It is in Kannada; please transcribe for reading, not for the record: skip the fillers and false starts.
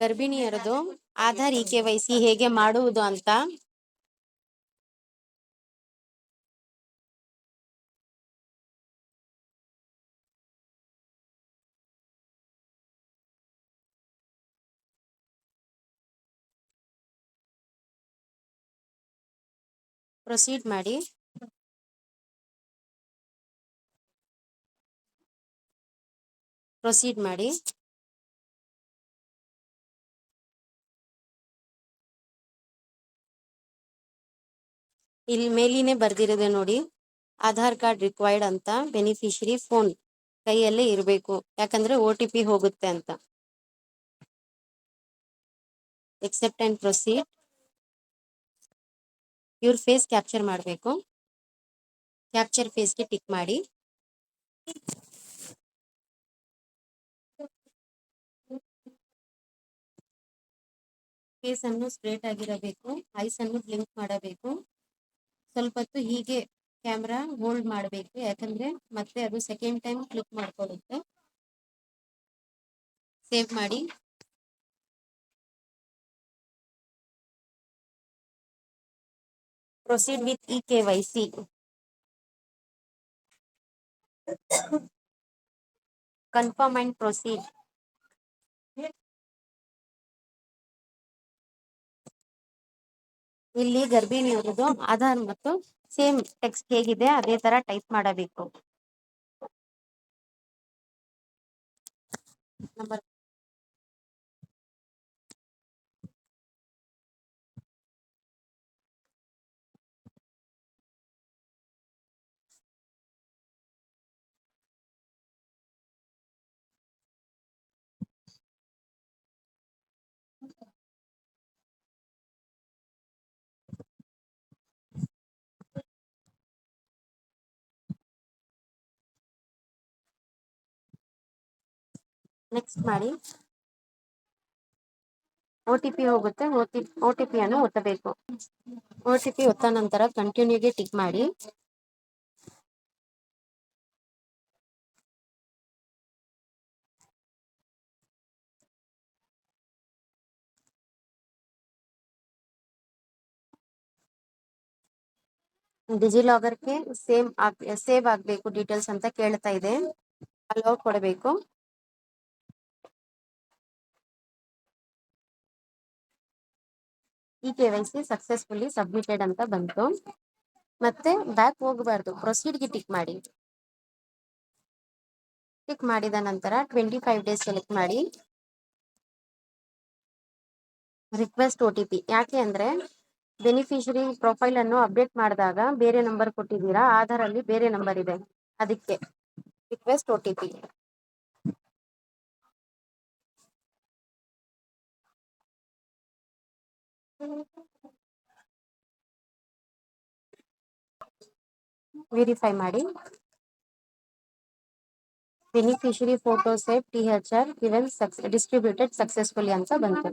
ಗರ್ಭಿಣಿಯರದು ಆಧಾರ್ KYC ಹೇಗೆ ಮಾಡುವುದು ಅಂತ ಪ್ರೊಸೀಡ್ ಮಾಡಿ. ಪ್ರೊಸೀಡ್ ಮಾಡಿ. ಇಲ್ಲಿ ಮೇಲಿನೇ ಬರ್ದಿರೋದೆ ನೋಡಿ, ಆಧಾರ್ ಕಾರ್ಡ್ ರಿಕ್ವೈರ್ಡ್ ಅಂತ. ಬೆನಿಫಿಷರಿ ಫೋನ್ ಕೈಯಲ್ಲೇ ಇರಬೇಕು, ಯಾಕಂದ್ರೆ OTP ಹೋಗುತ್ತೆ ಅಂತ. Accept and proceed. ಇವ್ರ ಫೇಸ್ ಕ್ಯಾಪ್ಚರ್ ಮಾಡಬೇಕು. ಕ್ಯಾಪ್ಚರ್ ಫೇಸ್ಗೆ ಟಿಕ್ ಮಾಡಿ. ಫೇಸ್ ಅನ್ನು ಸ್ಟ್ರೇಟ್ ಆಗಿರಬೇಕು. ಐಸ್ ಅನ್ನು ಬ್ಲಿಂಕ್ ಮಾಡಬೇಕು. ಸ್ವಲ್ಪ ಹೊತ್ತು ಹೀಗೆ ಕ್ಯಾಮ್ರಾ ಹೋಲ್ಡ್ ಮಾಡಬೇಕು, ಯಾಕಂದ್ರೆ ಮತ್ತೆ ಅದು ಸೆಕೆಂಡ್ ಟೈಮ್ ಕ್ಲಿಕ್ ಮಾಡ್ಕೊಳ್ಳುತ್ತೆ. ಸೇವ್ ಮಾಡಿ. Proceed with KYC. Confirm and proceed. ಇಲ್ಲಿ ಗರ್ಭಿಣಿಯವರದು ಆಧಾರ್ ಮತ್ತು ಸೇಮ್ ಟೆಕ್ಸ್ಟ್ ಹೇಗಿದೆ ಅದೇ ತರ ಟೈಪ್ ಮಾಡಬೇಕು. ನಂಬರ್ ನೆಕ್ಸ್ಟ್ ಮಾಡಿ. OTP ಹೋಗುತ್ತೆ, OTP ಅನ್ನು ಒತ್ತಬೇಕು. OTP ಒತ್ತ ನಂತರ ಕಂಟಿನ್ಯೂಗೆ ಟಿಕ್ ಮಾಡಿ. ಡಿಜಿಲಾಕರ್ಗೆ ಸೇವ್ ಆಗಬೇಕು ಡೀಟೇಲ್ಸ್ ಅಂತ ಕೇಳ್ತಾ ಇದೆ. ಅಲೋ ಕೊಡಬೇಕು. KYC ಸಕ್ಸಸ್ಫುಲಿ ಸಬ್ಮಿಟೆಡ್ ಅಂತ ಬಂತು. ಮತ್ತೆ ಬ್ಯಾಕ್ ಹೋಗಬಾರ್ದು, ಪ್ರೊಸೀಡ್ಗೆ ಟಿಕ್ ಮಾಡಿ. ಟಿಕ್ ಮಾಡಿದ ನಂತರ 25 ಡೇಸ್ ಸೆಲೆಕ್ಟ್ ಮಾಡಿ. Request OTP. ಯಾಕೆ ಅಂದ್ರೆ ಬೆನಿಫಿಷರಿ ಪ್ರೊಫೈಲ್ ಅನ್ನು ಅಪ್ಡೇಟ್ ಮಾಡಿದಾಗ ಬೇರೆ ನಂಬರ್ ಕೊಟ್ಟಿದ್ದೀರಾ, ಆಧಾರ್ ಅಲ್ಲಿ ಬೇರೆ ನಂಬರ್ ಇದೆ, ಅದಕ್ಕೆ ರಿಕ್ವೆಸ್ಟ್ OTP. ವೆರಿಫೈ ಮಾಡಿ. Beneficiary photo save THR given distributed successfully ಅಂತ ಬಂತು.